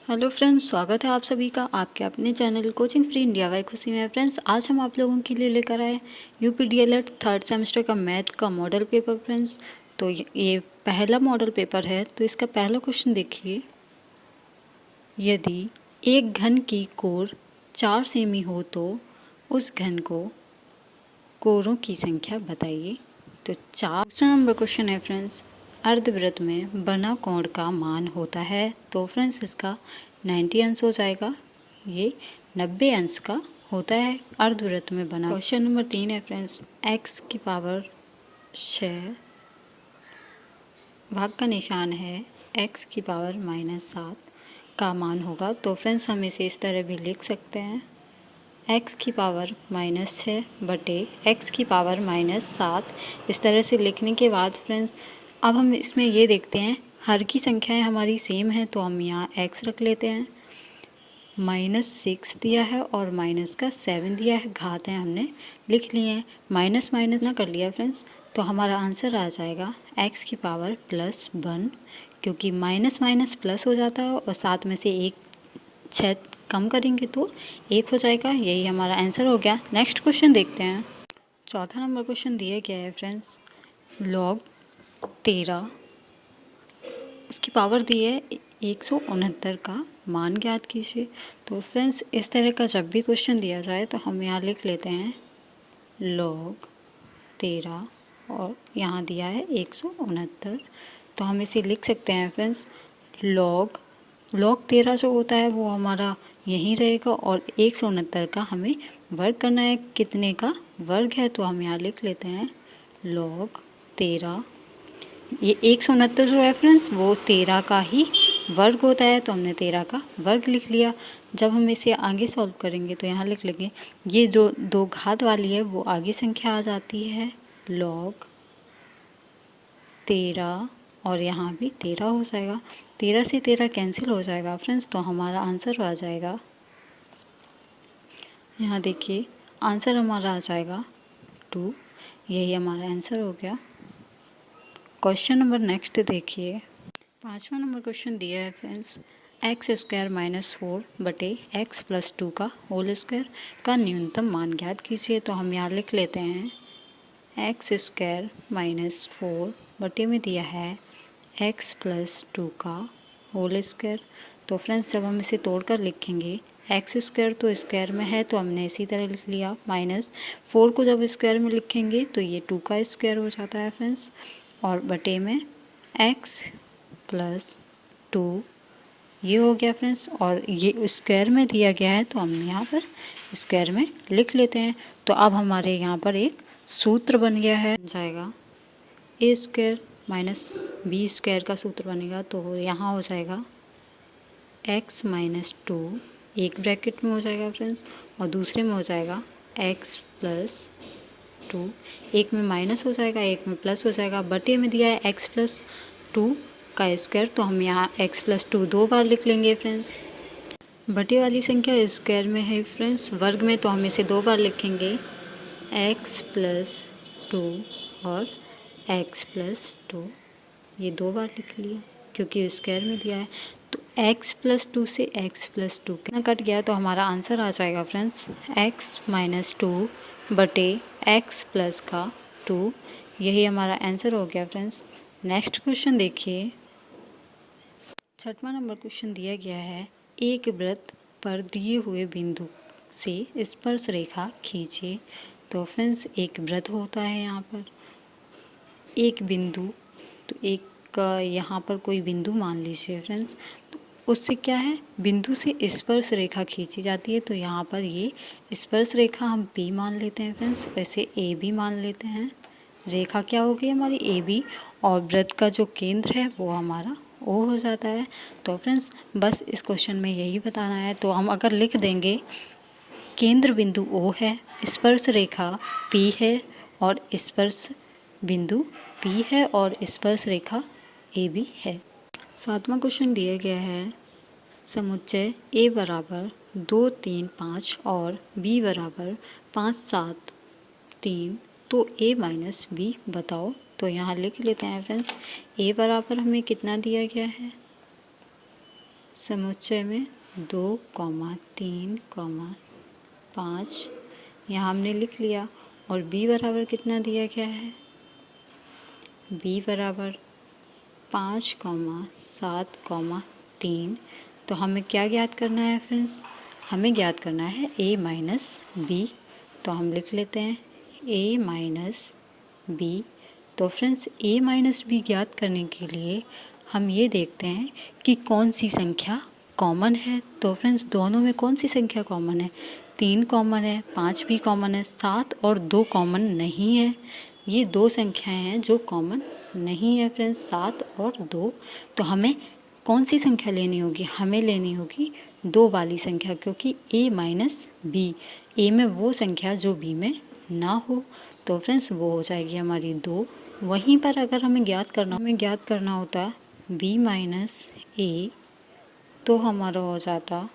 Hello friends, स्वागत है आप सभी का आपके अपने channel coaching free India by खुशी में। फ्रेंड्स, आज हम आप लोगों के लिए लेकर आए यूपीडीएलएड थर्ड सेमेस्टर का मैथ का मॉडल पेपर। फ्रेंड्स, तो ये पहला मॉडल पेपर है। तो इसका पहला क्वेश्चन देखिए, यदि एक घन की कोर 4 सेमी हो तो उस घन को कोरों की संख्या बताइए। तो दूसरा नंबर क्वेश्चन है फ्रेंड्स, अर्धवृत्त में बना कोण का मान होता है। तो फ्रेंड्स, इसका 90 अंश हो जाएगा। ये 90 अंश का होता है अर्धवृत्त में बना। क्वेश्चन नंबर 3 है फ्रेंड्स, x की पावर 6 भाग का निशान है x की पावर -7 का मान होगा। तो फ्रेंड्स, हम इसे इस तरह भी लिख सकते हैं, x की पावर -6 बटे x की पावर -7। इस तरह से लिखने के बाद फ्रेंड्स, अब हम इसमें ये देखते हैं, हर की संख्याएं हमारी सेम हैं, तो हम यहाँ x रख लेते हैं। -6 दिया है और माइनस का 7 दिया है, घातें हमने लिख लिए हैं। माइनस माइनस ना कर लिया फ्रेंड्स, तो हमारा आंसर आ जाएगा x की पावर +1, क्योंकि माइनस माइनस प्लस हो जाता है और साथ में से एक 6 कम करेंगे तो 1 हो जाएगा। यही हमारा आंसर हो गया। नेक्स्ट क्वेश्चन देखते हैं। चौथा नंबर क्वेश्चन दिया गया है फ्रेंड्स, log 13 उसकी पावर दी है 169 का मान ज्ञात कीजिए। तो फ्रेंड्स, इस तरह का जब भी क्वेश्चन दिया जाए तो हम यहाँ लिख लेते हैं log 13 और यहाँ दिया है 169। तो हम इसे लिख सकते हैं फ्रेंड्स, log 13 जो होता है वो हमारा यहीं रहेगा और 169 का हमें वर्ग करना है। कितने का वर्ग है, तो हम यहाँ लिख लेते हैं log 13। ये 169 जो है फ्रेंड्स, वो 13 का ही वर्ग होता है, तो हमने 13 का वर्ग लिख लिया। जब हम इसे आगे सॉल्व करेंगे तो यहाँ लिख लेंगे, ये जो 2 घात वाली है वो आगे संख्या आ जाती है log 13 और यहाँ भी 13 हो जाएगा। 13 से 13 कैंसिल हो जाएगा फ्रेंड्स, तो हमारा आंसर आ जाएगा, यहाँ देखिए आंसर हमारा आ जाएगा 2। यही हमारा आंसर हो गया। क्वेश्चन नंबर नेक्स्ट देखिए, 5वां नंबर क्वेश्चन दिया है फ्रेंड्स, x² - 4 बटे x + 2 का होल स्क्वायर का न्यूनतम मान ज्ञात कीजिए। तो हम यहाँ लिख लेते हैं x² - 4 बटे में दिया है x + 2 का होल स्क्वायर। तो फ्रेंड्स, जब हम इसे तोड़कर लिखेंगे, x² तो स्क्वायर में है तो हमने इसी तरह लिख लिया, -4 को जब स्क्वायर में लिखेंगे तो ये 2 का स्क्वायर हो जाता है फ्रेंड्स, और बटे में x + 2 ये हो गया फ्रेंड्स। और ये स्क्वायर में दिया गया है तो हम यहाँ पर स्क्वायर में लिख लेते हैं। तो अब हमारे यहाँ पर एक सूत्र बन गया है, जाएगा a² - b² का सूत्र बनेगा। तो यहाँ हो जाएगा x - 2 एक ब्रैकेट में हो जाएगा फ्रेंड्स, और दूसरे में हो जाएगा x + 2। एक में माइनस हो जाएगा, एक में प्लस हो जाएगा। बटे में दिया है x + 2 का स्क्वायर, तो हम यहाँ x + 2 2 बार लिख लेंगे फ्रेंड्स। बटे वाली संख्या स्क्वायर में है फ्रेंड्स, वर्ग में तो हम इसे 2 बार लिखेंगे, x + 2 और x + 2। ये 2 बार लिख लिया क्योंकि स्क्वायर में दिया है। तो x + 2 से x + 2 कितना कट गया, तो हमारा आंसर आ जाएगा फ्रेंड्स x - 2 बटे x + का 2। यही हमारा आंसर हो गया फ्रेंड्स। नेक्स्ट क्वेश्चन देखिए, 6वां नंबर क्वेश्चन दिया गया है, एक वृत्त पर दिए हुए बिंदु से स्पर्श रेखा खींचिए। तो फ्रेंड्स, एक वृत्त होता है यहाँ पर, एक बिंदु, तो एक यहाँ पर कोई बिंदु मान लीजिए फ्रेंड्स, तो उससे क्या है, बिंदु से स्पर्श रेखा खींची जाती है। तो यहाँ पर ये स्पर्श रेखा हम P मान लेते हैं फ्रेंड्स, वैसे AB मान लेते हैं। रेखा क्या होगी हमारी AB, और वृत्त का जो केंद्र है वो हमारा O हो जाता है। तो फ्रेंड्स, बस इस क्वेश्चन में यही बताना है। तो हम अगर लिख देंगे, केंद्र बिंदु O है, स्पर्श रेखा P है और स्पर्श बिंदु P है और स्पर्श रेखा AB है। 7वां क्वेश्चन दिया गया है, समुच्चय A बराबर 2 3 5 और B बराबर 5 7 3, तो A - B बताओ। तो यहाँ लिख लेते हैं फ्रेंड्स, A बराबर हमें कितना दिया गया है समुच्चय में 2, 3, 5 यहाँ हमने लिख लिया। और b बराबर कितना दिया गया है, b बराबर 5, 7, 3। तो हमें क्या ज्ञात करना है फ्रेंड्स, हमें ज्ञात करना है a माइनस b। तो हम लिख लेते हैं a माइनस b। तो फ्रेंड्स a माइनस b ज्ञात करने के लिए हम ये देखते हैं कि कौन सी संख्या कॉमन है। तो फ्रेंड्स दोनों में कौन सी संख्या कॉमन है, 3 कॉमन है, 5 भी कॉमन है, 7 और 2 कॉमन नहीं है। ये 2 संख्याएं हैं जो कॉमन नहीं है फ्रेंड्स, 7 और 2। तो हमें कौन सी संख्या लेनी होगी, हमें लेनी होगी 2 वाली संख्या, क्योंकि a माइनस b, a में वो संख्या जो b में ना हो। तो फ्रेंड्स वो हो जाएगी हमारी 2। वहीं पर अगर हमें ज्ञात करना होता b माइनस a, तो हमारा हो जाता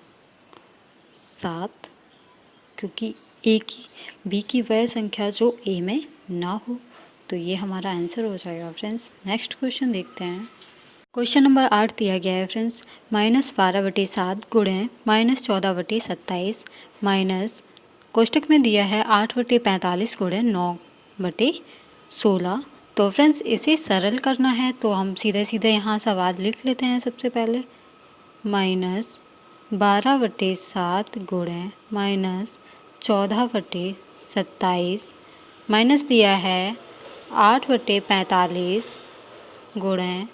7, क्योंकि b की वह संख्या जो a में ना हो। तो ये हमारा आंसर हो जाएगा फ्रेंड्स। नेक्स्ट क्वेश्चन देखते हैं। क्वेश्चन नंबर 8 दिया गया है फ्रेंड्स, -12/7 गुणे -14/27 माइनस कोष्टक में दिया है 8/45 गुणे 9/16। तो फ्रेंड्स इसे सरल करना है तो हम सीधे सीधे यहाँ सवाल लिख लेते हैं। सबसे पहले -12/7 गुणे -14/27 माइनस दिया है 8/45 गुणे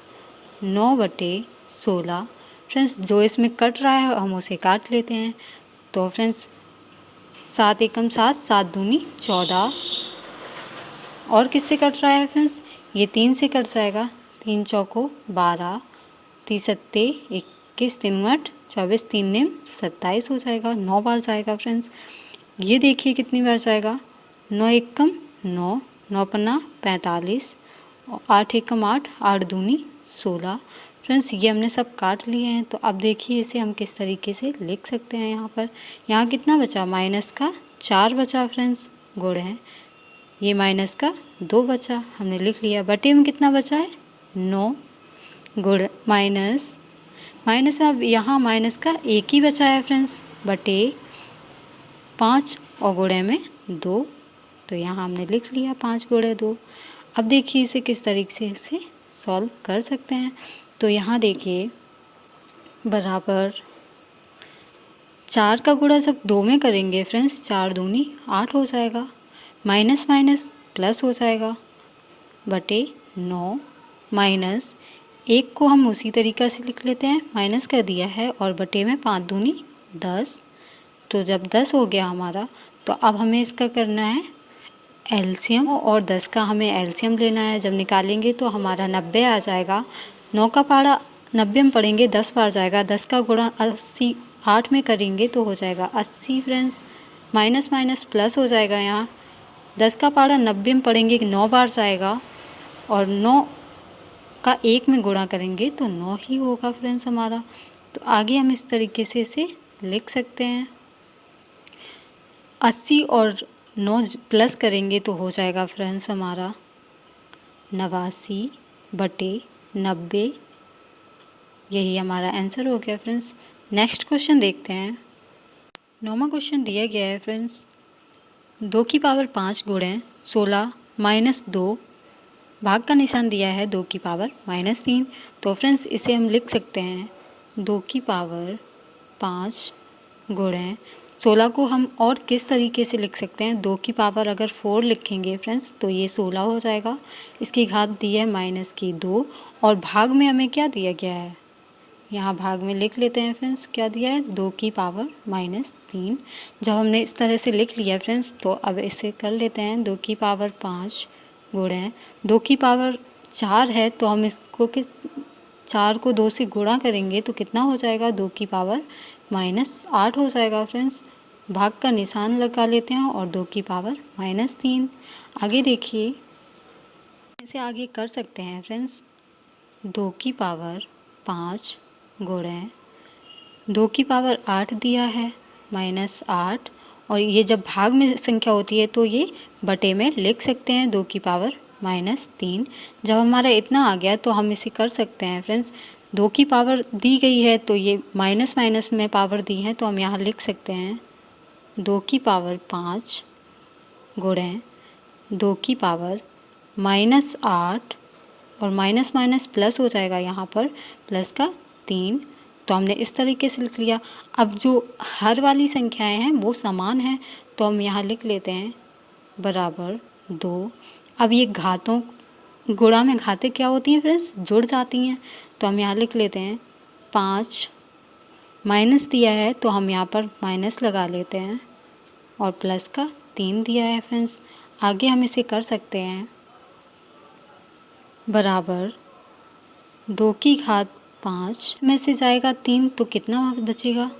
9/16। फ्रेंड्स जो इसमें कट रहा है हम उसे काट लेते हैं। तो फ्रेंड्स 7 एकम 7, 7 दूनी 14। और किससे कट रहा है फ्रेंड्स, ये 3 से कट जाएगा, 3 चौको 12, 3 सत्ते 21, 3 8 24, 3 निम 27 हो जाएगा। 9 बार जाएगा फ्रेंड्स। ये देखिए कितनी बार जाएगा, 9 एकम 9, 9 पन्ना 45, 8 एकम 8, 8 दूनी 16। फ्रेंड्स ये हमने सब काट लिए हैं। तो अब देखिए इसे हम किस तरीके से लिख सकते हैं। यहाँ कितना बचा, माइनस का 4 बचा फ्रेंड्स, गुणे है ये माइनस का 2 बचा, हमने लिख लिया। बटे में कितना बचा है, 9 गुणे माइनस में अब यहाँ माइनस का 1 ही बचा है फ्रेंड्स, बटे 5 और गुणे में 2। तो यहाँ हमने लिख लिया 5 गुणे 2। अब देखिए इसे किस तरीके से सॉल्व कर सकते हैं। तो यहाँ देखिए बराबर 4 का गुणा जब 2 में करेंगे फ्रेंड्स, 4 दूनी 8 हो जाएगा, माइनस माइनस प्लस हो जाएगा, बटे 9 माइनस 1 को हम उसी तरीक़ा से लिख लेते हैं, माइनस कर दिया है, और बटे में 5 दूनी 10। तो जब 10 हो गया हमारा, तो अब हमें इसका करना है एलसीएम, और 10 का हमें एलसीएम लेना है। जब निकालेंगे तो हमारा 90 आ जाएगा। 9 का पारा 90 में पढ़ेंगे 10 बार जाएगा, 10 का गुणा 80 8 में करेंगे तो हो जाएगा 80 फ्रेंड्स। माइनस माइनस प्लस हो जाएगा, यहाँ 10 का पारा 90 में पढ़ेंगे 9 बार जाएगा, और 9 का 1 में गुणा करेंगे तो 9 ही होगा फ्रेंड्स हमारा। तो आगे हम इस तरीके से इसे लिख सकते हैं। 80 और 9 प्लस करेंगे तो हो जाएगा फ्रेंड्स हमारा 89/90। यही हमारा आंसर हो गया फ्रेंड्स। नेक्स्ट क्वेश्चन देखते हैं। 9वां क्वेश्चन दिया गया है फ्रेंड्स, 2 की पावर 5 गुणे 16 माइनस 2, भाग का निशान दिया है 2 की पावर -3। तो फ्रेंड्स इसे हम लिख सकते हैं 2 की पावर 5 गुणे 16 को हम और किस तरीके से लिख सकते हैं, 2 की पावर अगर 4 लिखेंगे फ्रेंड्स तो ये 16 हो जाएगा। इसकी घात दी है -2, और भाग में हमें क्या दिया गया है, यहाँ भाग में लिख लेते हैं फ्रेंड्स, क्या दिया है 2 की पावर -3। जब हमने इस तरह से लिख लिया फ्रेंड्स, तो अब इसे कर लेते हैं 2 की पावर 5 गुणे 2 की पावर 4 है, तो हम इसको 4 को 2 से गुणा करेंगे तो कितना हो जाएगा, 2 की पावर -8 हो जाएगा फ्रेंड्स। भाग का निशान लगा लेते हैं और 2 की पावर -3। आगे देखिए इसे आगे कर सकते हैं फ्रेंड्स, 2 की पावर 5 गुणे 2 की पावर 8 दिया है -8, और ये जब भाग में संख्या होती है तो ये बटे में लिख सकते हैं 2 की पावर -3। जब हमारा इतना आ गया तो हम इसे कर सकते हैं फ्रेंड्स, 2 की पावर दी गई है तो ये माइनस माइनस में पावर दी है, तो हम यहाँ लिख सकते हैं 2 की पावर 5 गुणे 2 की पावर -8 और माइनस माइनस प्लस हो जाएगा, यहाँ पर प्लस का 3। तो हमने इस तरीके से लिख लिया। अब जो हर वाली संख्याएं हैं वो समान हैं, तो हम यहाँ लिख लेते हैं बराबर 2। अब ये घातों गुणा में घातें क्या होती हैं फ्रेंड्स, जुड़ जाती हैं, तो हम यहाँ लिख लेते हैं 5 माइनस दिया है तो हम यहाँ पर माइनस लगा लेते हैं और प्लस का 3 दिया है फ्रेंड्स। आगे हम इसे कर सकते हैं बराबर 2 की घात 5 में से जाएगा 3 तो कितना बचेगा,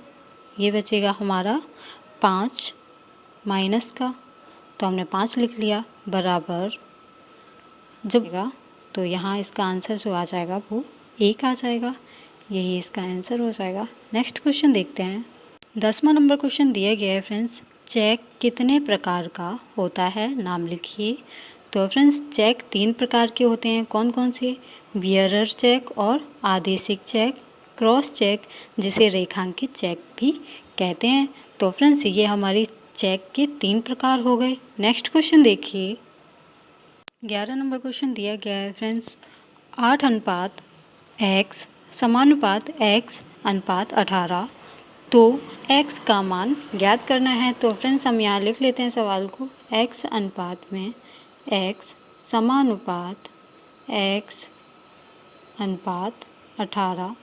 ये बचेगा हमारा 5 माइनस का, तो हमने 5 लिख लिया बराबर जब तो यहाँ इसका आंसर जो आ जाएगा वो 1 आ जाएगा। यही इसका आंसर हो जाएगा। नेक्स्ट क्वेश्चन देखते हैं। 10वां नंबर क्वेश्चन दिया गया है फ्रेंड्स, चेक कितने प्रकार का होता है, नाम लिखिए। तो फ्रेंड्स चेक 3 प्रकार के होते हैं, कौन कौन से, बियरर चेक और आदेशिक चेक, क्रॉस चेक जिसे रेखांकित चेक भी कहते हैं। तो फ्रेंड्स ये हमारी चेक के 3 प्रकार हो गए। नेक्स्ट क्वेश्चन देखिए। 11 नंबर क्वेश्चन दिया गया है फ्रेंड्स, 8 अनुपात x समानुपात x अनुपात 18, तो x का मान ज्ञात करना है। तो फ्रेंड्स हम यहाँ लिख लेते हैं सवाल को, x अनुपात में x समानुपात x अनुपात 18,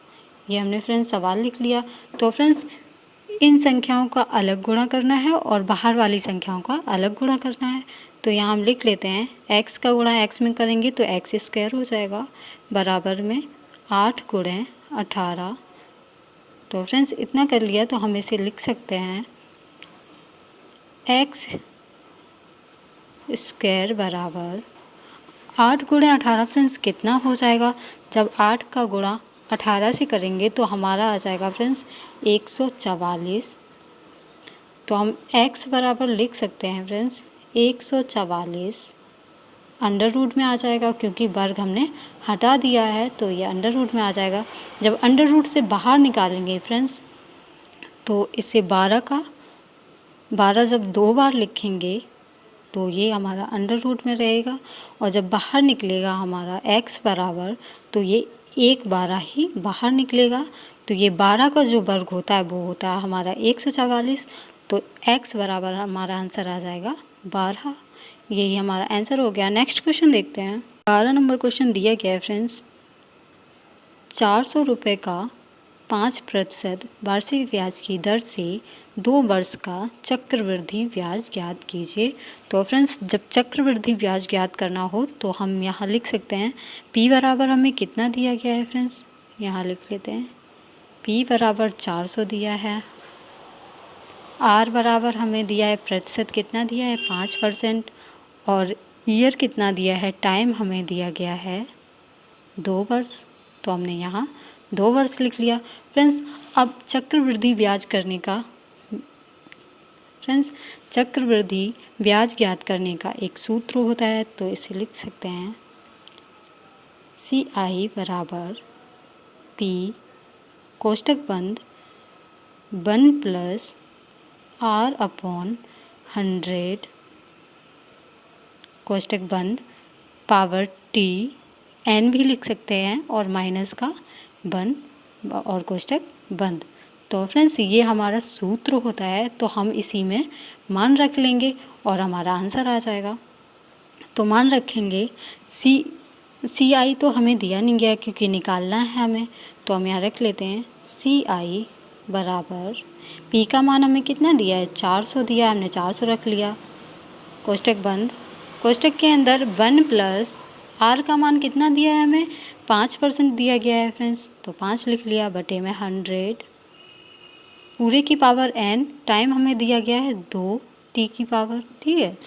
ये हमने फ्रेंड्स सवाल लिख लिया। तो फ्रेंड्स इन संख्याओं का अलग गुणा करना है और बाहर वाली संख्याओं का अलग गुणा करना है। तो यहाँ हम लिख लेते हैं x का गुणा x में करेंगे तो x स्क्वायर हो जाएगा बराबर में 8 गुणे 18। तो फ्रेंड्स इतना कर लिया तो हम इसे लिख सकते हैं x स्क्वायर बराबर 8 गुणे 18। फ्रेंड्स कितना हो जाएगा, जब 8 का गुणा 18 से करेंगे तो हमारा आ जाएगा फ्रेंड्स 144। तो हम x बराबर लिख सकते हैं फ्रेंड्स 144 अंडर रूट में आ जाएगा, क्योंकि वर्ग हमने हटा दिया है तो ये अंडर रूट में आ जाएगा। जब अंडर रूट से बाहर निकालेंगे फ्रेंड्स तो इससे 12 जब 2 बार लिखेंगे तो ये हमारा अंडर रूट में रहेगा, और जब बाहर निकलेगा हमारा x बराबर तो ये 1/12 ही बाहर निकलेगा। तो ये 12 का जो वर्ग होता है वो होता है हमारा 144। तो x बराबर हमारा आंसर आ जाएगा 12। यही हमारा आंसर हो गया। नेक्स्ट क्वेश्चन देखते हैं। 12 नंबर क्वेश्चन दिया गया है फ्रेंड्स, 400 रुपये का 5% वार्षिक ब्याज की दर से 2 वर्ष का चक्रवृद्धि ब्याज ज्ञात कीजिए। तो फ्रेंड्स जब चक्रवृद्धि ब्याज ज्ञात करना हो तो हम यहाँ लिख सकते हैं p बराबर हमें कितना दिया गया है फ्रेंड्स, यहाँ लिख लेते हैं p बराबर 400 दिया है, r बराबर हमें दिया है प्रतिशत कितना दिया है 5%, और ईयर कितना दिया है, टाइम हमें दिया गया है 2 वर्ष। तो हमने यहाँ 2 वर्ष लिख लिया। फ्रेंड्स अब चक्रवृद्धि ब्याज करने का चक्रवृद्धि ब्याज ज्ञात करने का एक सूत्र होता है, तो इसे लिख सकते हैं CI बराबर P कोष्टक बंद 1 प्लस R अपॉन 100 कोष्टक बंद पावर T, n भी लिख सकते हैं, और माइनस का 1 और कोष्टक बंद। तो फ्रेंड्स ये हमारा सूत्र होता है, तो हम इसी में मान रख लेंगे और हमारा आंसर आ जाएगा। तो मान रखेंगे CI तो हमें दिया नहीं गया क्योंकि निकालना है हमें, तो हम यहाँ रख लेते हैं CI बराबर P का मान हमें कितना दिया है 400 दिया है, हमने 400 रख लिया, कोष्टक बंद, कोष्टक के अंदर 1 प्लस R का मान कितना दिया है हमें 5% दिया गया है फ्रेंड्स, तो 5 लिख लिया बटे में 100 पूरे की पावर n, टाइम हमें दिया गया है 2 t की पावर, ठीक है।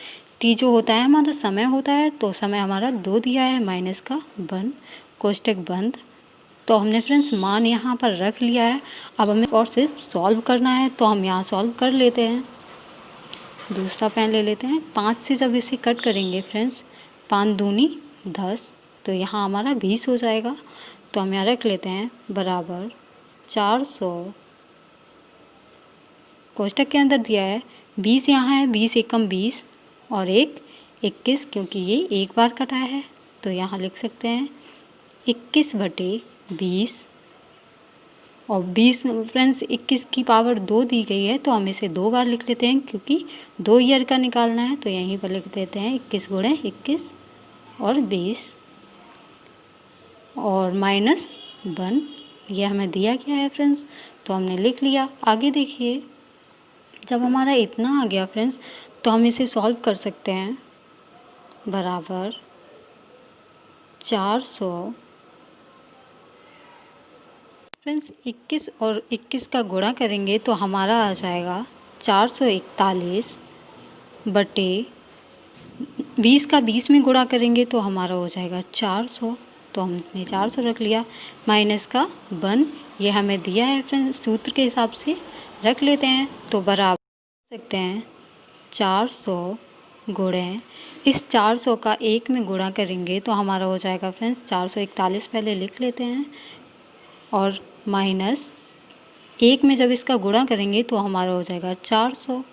t जो होता है हमारा समय होता है, तो समय हमारा 2 दिया है माइनस का 1 कोष्टक बंद। तो हमने फ्रेंड्स मान यहाँ पर रख लिया है। अब हमें और सिर्फ सॉल्व करना है, तो हम यहाँ सॉल्व कर लेते हैं। दूसरा पेन ले लेते हैं। 5 से जब इसे कट करेंगे फ्रेंड्स 5 दूनी 10, तो यहाँ हमारा 20 हो जाएगा। तो हम यहाँ रख लेते हैं बराबर 400, कोष्टक के अंदर दिया है 20 यहाँ है, 20 एकम 20 और 21 क्योंकि ये एक बार कटा है तो यहाँ लिख सकते हैं 21/20 और 20 फ्रेंड्स 21 की पावर 2 दी गई है तो हम इसे 2 बार लिख लेते हैं क्योंकि 2 ईयर का निकालना है तो यहीं पर लिख देते हैं 21 गुणे 21 और 20 और -1 ये हमें दिया गया है फ्रेंड्स तो हमने लिख लिया। आगे देखिए जब हमारा इतना आ गया फ्रेंड्स तो हम इसे सॉल्व कर सकते हैं बराबर 400 फ्रेंड्स 21 और 21 का गुणा करेंगे तो हमारा आ जाएगा 441 बटे 20 का 20 में गुणा करेंगे तो हमारा हो जाएगा 400 तो हमने 400 रख लिया माइनस का 1 ये हमें दिया है फ्रेंड्स सूत्र के हिसाब से रख लेते हैं तो बराबर सकते हैं 400 गुणे इस 400 का 1 में गुणा करेंगे तो हमारा हो जाएगा फ्रेंड्स 441 पहले लिख लेते हैं और माइनस 1 में जब इसका गुणा करेंगे तो हमारा हो जाएगा 400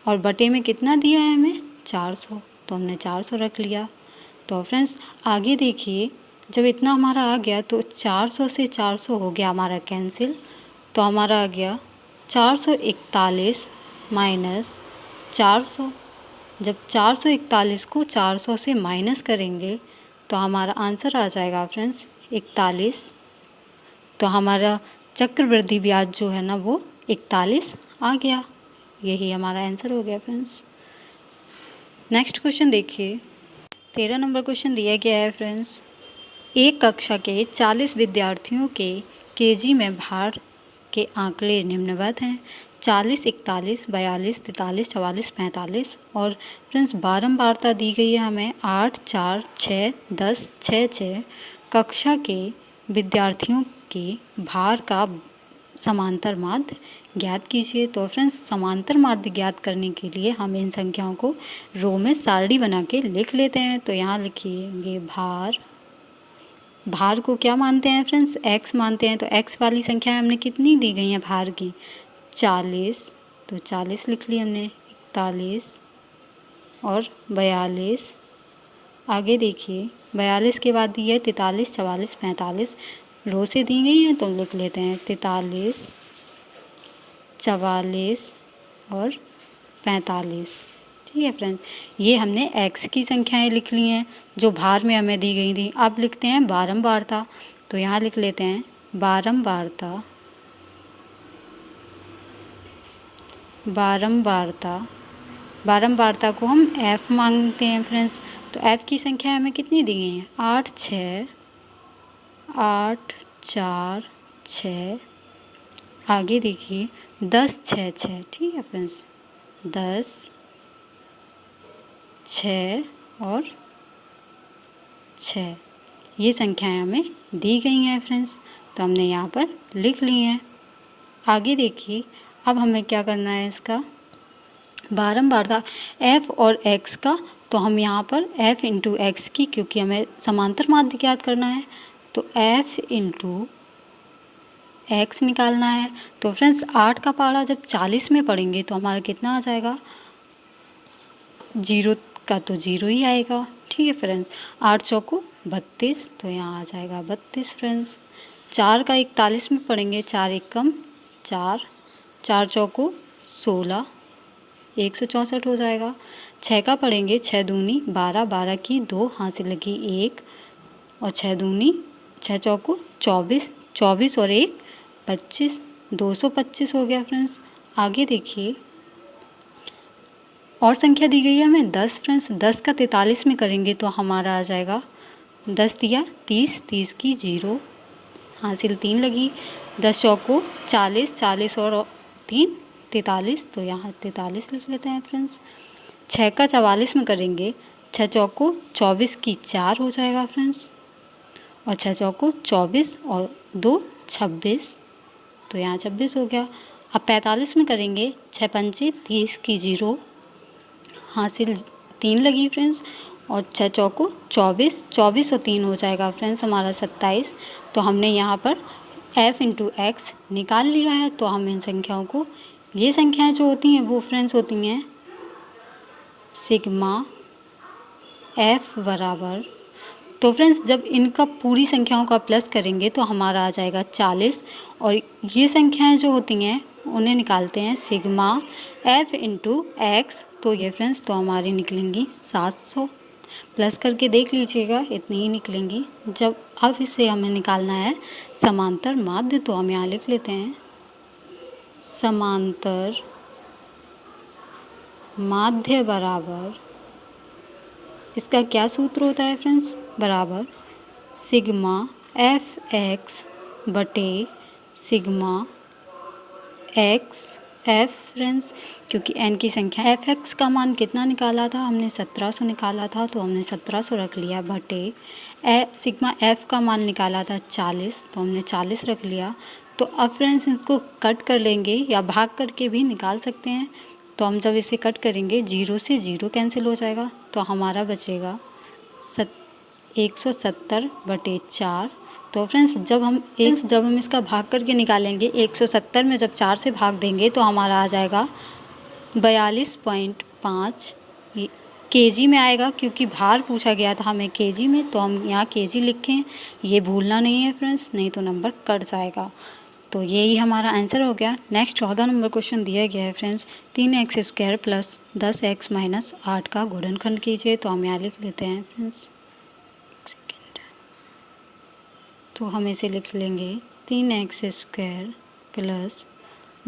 और बटे में कितना दिया है हमें 400 तो हमने 400 रख लिया। तो फ्रेंड्स आगे देखिए जब इतना हमारा आ गया तो 400 से 400 हो गया हमारा कैंसिल तो हमारा आ गया 441 माइनस 400। जब 441 को 400 से माइनस करेंगे तो हमारा आंसर आ जाएगा फ्रेंड्स 41 तो हमारा चक्रवृद्धि ब्याज जो है ना वो 41 आ गया। यही हमारा आंसर हो गया फ्रेंड्स। नेक्स्ट क्वेश्चन देखिए 13 नंबर क्वेश्चन दिया गया है फ्रेंड्स एक कक्षा के 40 विद्यार्थियों के केजी में भार के आंकड़े निम्नवत हैं 40, 41, 42, 43, 44, 45 और फ्रेंड्स बारंबारता दी गई है हमें 8, 4, 6, 10, 6, 6 कक्षा के विद्यार्थियों के भार का समांतर माध्य ज्ञात कीजिए। तो फ्रेंड्स समांतर माध्य ज्ञात करने के लिए हम इन संख्याओं को रो में सारणी बना के लिख लेते हैं। तो यहाँ लिखिएंगे भार को क्या मानते हैं फ्रेंड्स x मानते हैं तो x वाली संख्या हमने कितनी दी गई हैं भार की 40 तो 40 लिख ली हमने 41 और 42 आगे देखिए 42 के बाद दी है 43, 44, 45 रो से दी गई हैं तो लिख लेते हैं 43, 44 और 45। ठीक है फ्रेंड्स ये हमने x की संख्याएं लिख ली हैं जो भार में हमें दी गई थी। अब लिखते हैं बारंबारता तो यहाँ लिख लेते हैं बारंबारता को हम f मांगते हैं फ्रेंड्स। तो f की संख्या हमें कितनी दी गई है 8, 4, 6 आगे देखिए 10, 6, 6 ठीक है फ्रेंड्स 10, 6 और 6 ये संख्याएं हमें दी गई हैं फ्रेंड्स तो हमने यहाँ पर लिख ली हैं। आगे देखिए अब हमें क्या करना है इसका बारंबारता f और x का तो हम यहाँ पर f इंटू एक्स की क्योंकि हमें समांतर माध्य ज्ञात करना है तो f इंटू x निकालना है। तो फ्रेंड्स 8 का पहाड़ा जब 40 में पढ़ेंगे तो हमारा कितना आ जाएगा 0 का तो 0 ही आएगा। ठीक है फ्रेंड्स 8 चौको 32 तो यहाँ आ जाएगा 32 फ्रेंड्स। 4 का 41 में पढ़ेंगे 4 एकम 4, 4 चौको 16 164 हो जाएगा। 6 का पढ़ेंगे 6 दूनी 12, 12 की 2 हाथ से लगी 1 और 6 दूनी 6 चौको 24, 24 और 1 25 225 हो गया फ्रेंड्स। आगे देखिए और संख्या दी गई है हमें 10 फ्रेंड्स 10 का 43 में करेंगे तो हमारा आ जाएगा 10 दिया 30, 30 की 0 हासिल 3 लगी 10 चौको 40, 40 और 3 43 तो यहाँ 43 लिख लेते हैं फ्रेंड्स। 6 का 44 में करेंगे 6 चौको 24 की 4 हो जाएगा फ्रेंड्स और 6 चौको 24 और 2 26 तो यहाँ 26 हो गया। अब 45 में करेंगे 6 पंचे 30 की 0 हासिल 3 लगी फ्रेंड्स और 6 चौको 24, 24 और 3 हो जाएगा फ्रेंड्स हमारा 27। तो हमने यहाँ पर f इंटू एक्स निकाल लिया है। तो हम इन संख्याओं को, ये संख्याएं जो होती हैं वो फ्रेंड्स होती हैं सिग्मा f बराबर, तो फ्रेंड्स जब इनका पूरी संख्याओं का प्लस करेंगे तो हमारा आ जाएगा 40। और ये संख्याएं जो होती हैं उन्हें निकालते हैं सिग्मा f इंटू एक्स। तो ये फ्रेंड्स तो हमारी निकलेंगी 700। प्लस करके देख लीजिएगा, इतनी ही निकलेंगी। जब अब इसे हमें निकालना है समांतर माध्य, तो हम यहाँ लिख लेते हैं समांतर माध्य बराबर, इसका क्या सूत्र होता है फ्रेंड्स, बराबर सिग्मा एफ एक्स बटे सिग्मा एक्स एफ फ्रेंड्स, क्योंकि n की संख्या एफ एक्स का मान कितना निकाला था हमने, 1700 निकाला था। तो हमने 1700 रख लिया बटे सिग्मा एफ का मान निकाला था 40, तो हमने 40 रख लिया। तो अब फ्रेंड्स इसको कट कर लेंगे या भाग करके भी निकाल सकते हैं। तो हम जब इसे कट करेंगे 0 से 0 कैंसिल हो जाएगा, तो हमारा बचेगा 170 बटे 4। तो फ्रेंड्स जब हम इसका भाग करके निकालेंगे 170 में जब 4 से भाग देंगे तो हमारा आ जाएगा 42.5 केजी में आएगा, क्योंकि भार पूछा गया था हमें केजी में। तो हम यहाँ केजी लिखें, ये भूलना नहीं है फ्रेंड्स, नहीं तो नंबर कट जाएगा। तो यही हमारा आंसर हो गया। नेक्स्ट 14 नंबर क्वेश्चन दिया गया है friends 3x² plus 10x minus 8 का गुणनखंड कीजिए। तो हम यहाँ लिख लेते हैं फ्रेंड्स, तो हम इसे लिख लेंगे 3x² प्लस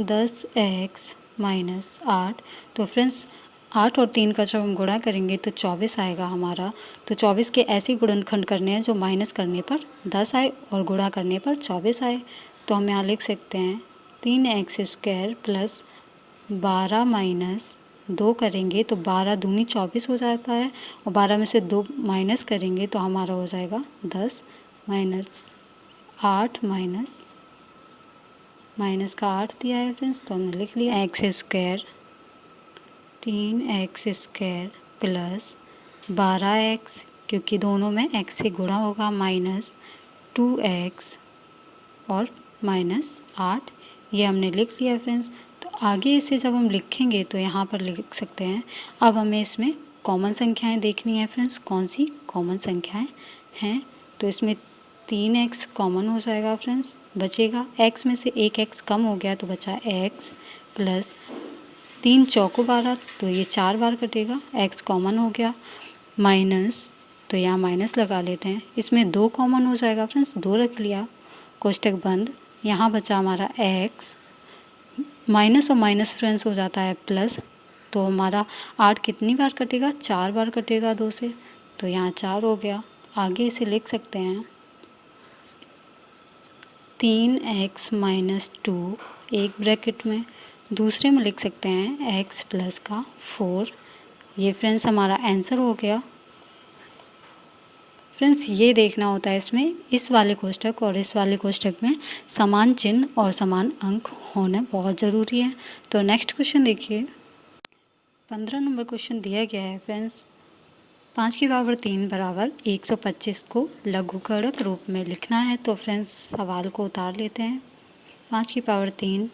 10x माइनस 8। तो फ्रेंड्स 8 और 3 का जब हम गुणा करेंगे तो 24 आएगा हमारा। तो 24 के ऐसे गुणनखंड करने हैं जो माइनस करने पर 10 आए और गुणा करने पर 24 आए। तो हम यहाँ लिख सकते हैं 3x² प्लस 12 माइनस 2 करेंगे तो 12 दूनी 24 हो जाता है, और 12 में से 2 माइनस करेंगे तो हमारा हो जाएगा 10 माइनस 8 माइनस का 8 दिया है फ्रेंड्स। तो हमने लिख लिया x² 3x² प्लस 12x, क्योंकि दोनों में x से गुणा होगा, माइनस 2x और माइनस 8, ये हमने लिख लिया फ्रेंड्स। तो आगे इसे जब हम लिखेंगे तो यहाँ पर लिख सकते हैं। अब हमें इसमें कॉमन संख्याएं देखनी है फ्रेंड्स, कौन सी कॉमन संख्याएं हैं। तो इसमें 3x कॉमन हो जाएगा फ्रेंड्स, बचेगा x में से एक x कम हो गया तो बचा x प्लस 3 चौको 12, तो ये 4 बार कटेगा, x कॉमन हो गया, माइनस, तो यहाँ माइनस लगा लेते हैं। इसमें 2 कॉमन हो जाएगा फ्रेंड्स, 2 रख लिया, कोष्टक बंद। यहाँ बचा हमारा x, माइनस और माइनस फ्रेंड्स हो जाता है प्लस, तो हमारा 8 कितनी बार कटेगा, 4 बार कटेगा 2 से, तो यहाँ 4 हो गया। आगे इसे लिख सकते हैं 3x माइनस 2 एक ब्रैकेट में, दूसरे में लिख सकते हैं x प्लस का 4। ये फ्रेंड्स हमारा आंसर हो गया। फ्रेंड्स ये देखना होता है इसमें, इस वाले कोष्टक और इस वाले कोष्टक में समान चिन्ह और समान अंक होना बहुत ज़रूरी है। तो नेक्स्ट क्वेश्चन देखिए, 15 नंबर क्वेश्चन दिया गया है फ्रेंड्स 5 की पावर 3 बराबर 125 को लघुगणक रूप में लिखना है। तो फ्रेंड्स सवाल को उतार लेते हैं। 5 की पावर 3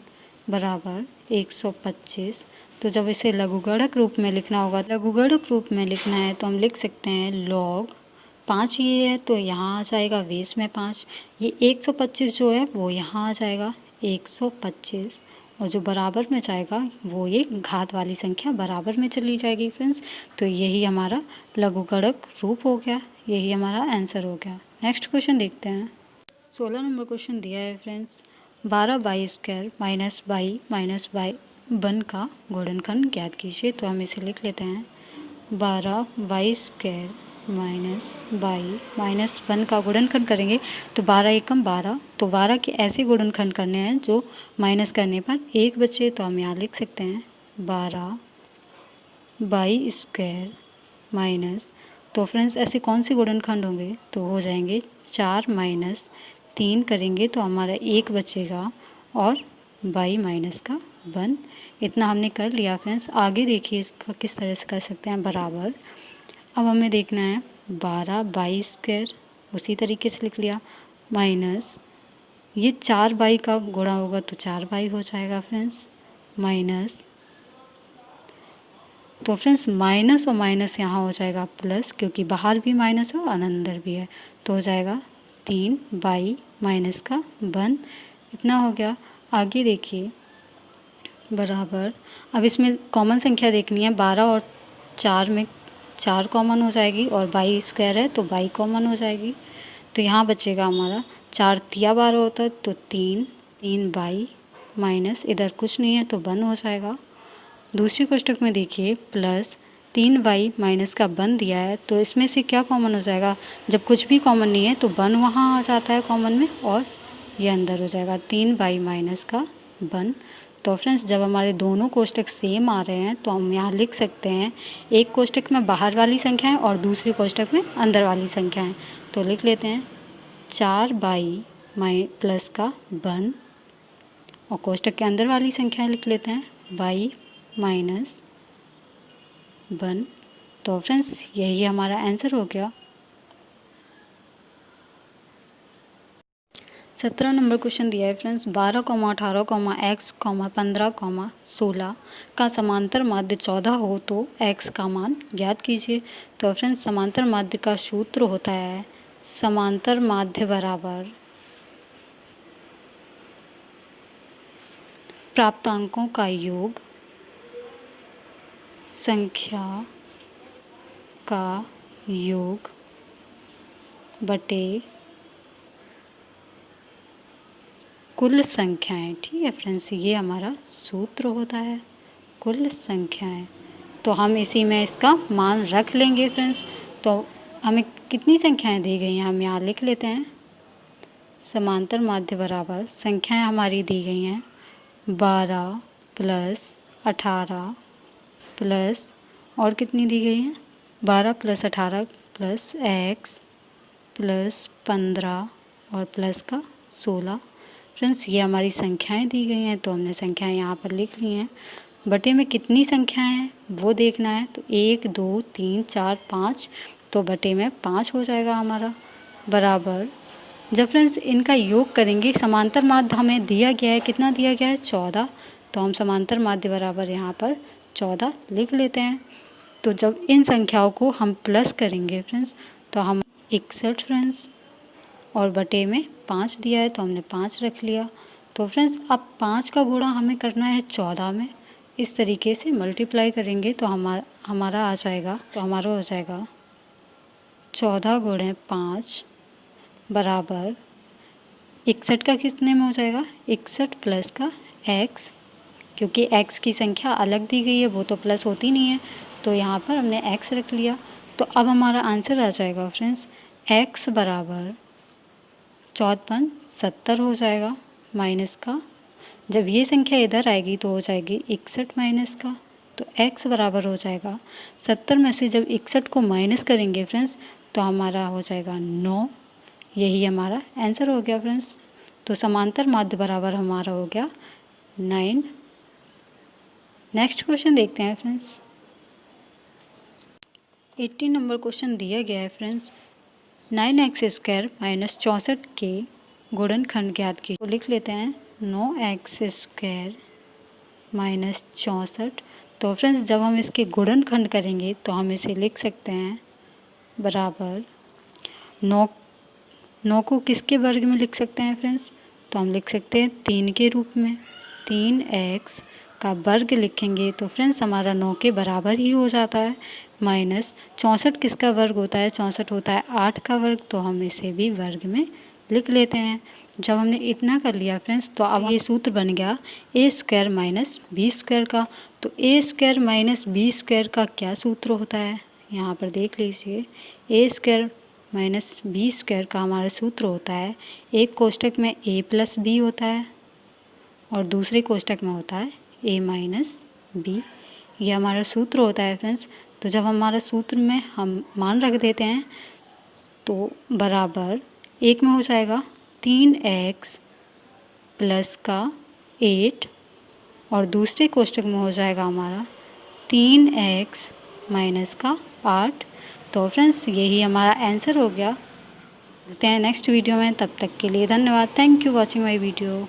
बराबर 125, तो जब इसे लघुगणक रूप में लिखना होगा, लघुगणक रूप में लिखना है तो हम लिख सकते हैं लॉग 5 ये है तो यहाँ आ जाएगा 20 में 5, ये 125 जो है वो यहाँ आ जाएगा 125, और जो बराबर में जाएगा वो ये घात वाली संख्या बराबर में चली जाएगी फ्रेंड्स। तो यही हमारा लघुगणक रूप हो गया, यही हमारा आंसर हो गया। नेक्स्ट क्वेश्चन देखते हैं। 16 नंबर क्वेश्चन दिया है friends 12y² minus by minus by 1 का गुणनखंड ज्ञात कीजिए। तो हम इसे लिख लेते हैं 12y² माइनस बाई माइनस 1 का गुणनखंड करेंगे तो 12 एकम 12, तो 12 के ऐसे गुणनखंड करने हैं जो माइनस करने पर 1 बचे। तो हम यहाँ लिख सकते हैं 12y² माइनस, तो फ्रेंड्स ऐसे कौन से गुणनखंड होंगे, तो हो जाएंगे 4 माइनस 3 करेंगे तो हमारा 1 बचेगा, और y माइनस का 1। इतना हमने कर लिया फ्रेंड्स। आगे देखिए इसका किस तरह से कर सकते हैं, बराबर अब हमें देखना है 12/2 उसी तरीके से लिख लिया, माइनस ये 4/2 का गुणा होगा तो 4/2 हो जाएगा फ्रेंड्स, माइनस, तो फ्रेंड्स माइनस और माइनस यहाँ हो जाएगा प्लस, क्योंकि बाहर भी माइनस है और अंदर भी है, तो हो जाएगा 3/, माइनस का 1, इतना हो गया। आगे देखिए बराबर, अब इसमें कॉमन संख्या देखनी है, 12 और 4 में 4 कॉमन हो जाएगी और 22 है तो 22 कॉमन हो जाएगी, तो यहाँ बचेगा हमारा 4 तिया 12 होता है तो 3/, माइनस इधर कुछ नहीं है तो 1 हो जाएगा। दूसरी कोष्ठक में देखिए प्लस 3/, माइनस का 1 दिया है, तो इसमें से क्या कॉमन हो जाएगा, जब कुछ भी कॉमन नहीं है तो 1 वहाँ आ जाता है कॉमन में और ये अंदर हो जाएगा 3/, माइनस का 1। तो फ्रेंड्स जब हमारे दोनों कोष्ठक सेम आ रहे हैं तो हम यहाँ लिख सकते हैं, एक कोष्ठक में बाहर वाली संख्याएं और दूसरी कोष्ठक में अंदर वाली संख्याएं, तो लिख लेते हैं 4/, प्लस का 1 और कोष्ठक के अंदर वाली संख्याएं लिख लेते हैं बाई माइनस 1। तो फ्रेंड्स यही हमारा आंसर हो गया। 17 नंबर क्वेश्चन दिया है फ्रेंड्स, 12, 18, x, 15, 16 का समांतर माध्य 14 हो तो x का मान ज्ञात कीजिए। तो फ्रेंड्स समांतर माध्य का सूत्र होता है समांतर माध्य बराबर प्राप्तांकों का योग संख्या का योग बटे कुल संख्याएं। ठीक है फ्रेंड्स, ये हमारा सूत्र होता है कुल संख्याएं। तो हम इसी में इसका मान रख लेंगे फ्रेंड्स। तो हमें कितनी संख्याएं दी गई हैं हम यहाँ लिख लेते हैं। समांतर माध्य बराबर संख्याएं हमारी दी गई हैं 12 प्लस 18 प्लस और कितनी दी गई हैं 12 प्लस 18 प्लस x प्लस 15 और प्लस का 16। फ्रेंड्स ये हमारी संख्याएं दी गई हैं तो हमने संख्याएं यहाँ पर लिख ली हैं। बटे में कितनी संख्याएं हैं वो देखना है, तो 1 2 3 4 5, तो बटे में 5 हो जाएगा हमारा बराबर। जब फ्रेंड्स इनका योग करेंगे, समांतर माध्य हमें दिया गया है, कितना दिया गया है 14, तो हम समांतर माध्य बराबर यहाँ पर 14 लिख लेते हैं। तो जब इन संख्याओं को हम प्लस करेंगे फ्रेंड्स तो हम 61 फ्रेंड्स और बटे में 5 दिया है तो हमने 5 रख लिया। तो फ्रेंड्स अब 5 का गुणा हमें करना है 14 में, इस तरीके से मल्टीप्लाई करेंगे तो हमारा आ जाएगा, तो हमारा हो जाएगा 14 गुणे 5 बराबर 61 का कितने में हो जाएगा 61 प्लस का x, क्योंकि x की संख्या अलग दी गई है वो तो प्लस होती नहीं है, तो यहाँ पर हमने x रख लिया। तो अब हमारा आंसर आ जाएगा फ्रेंड्स x बराबर 54 70 हो जाएगा माइनस का, जब ये संख्या इधर आएगी तो हो जाएगी 61 माइनस का, तो x बराबर हो जाएगा 70 में से जब 61 को माइनस करेंगे फ्रेंड्स तो हमारा हो जाएगा 9। यही हमारा आंसर हो गया फ्रेंड्स। तो समांतर माध्य बराबर हमारा हो गया 9। नेक्स्ट क्वेश्चन देखते हैं फ्रेंड्स। 18 नंबर क्वेश्चन दिया गया है फ्रेंड्स, 9x² माइनस 64 के गुणनखंड ज्ञात कीजिए। तो लिख लेते हैं 9x² माइनस 64। तो फ्रेंड्स जब हम इसके गुणनखंड करेंगे तो हम इसे लिख सकते हैं बराबर 9 को किसके वर्ग में लिख सकते हैं फ्रेंड्स, तो हम लिख सकते हैं 3 के रूप में। 3x का वर्ग लिखेंगे तो फ्रेंड्स हमारा 9 के बराबर ही हो जाता है, माइनस 64 किसका वर्ग होता है 64 होता है 8 का वर्ग, तो हम इसे भी वर्ग में लिख लेते हैं। जब हमने इतना कर लिया फ्रेंड्स तो अब ये सूत्र बन गया a² माइनस b² का। तो a² माइनस b² का क्या सूत्र होता है यहाँ पर देख लीजिए। a² माइनस b² का हमारा सूत्र होता है, एक कोष्ठक में a प्लस b होता है और दूसरे कोष्ठक में होता है a माइनस b, ये हमारा सूत्र होता है फ्रेंड्स। तो जब हमारा सूत्र में हम मान रख देते हैं तो बराबर एक में हो जाएगा 3x प्लस का 8 और दूसरे कोष्ठक में हो जाएगा हमारा 3x माइनस का 8। तो फ्रेंड्स यही हमारा आंसर हो गया। मिलते हैं नेक्स्ट वीडियो में, तब तक के लिए धन्यवाद। Thank you watching my video.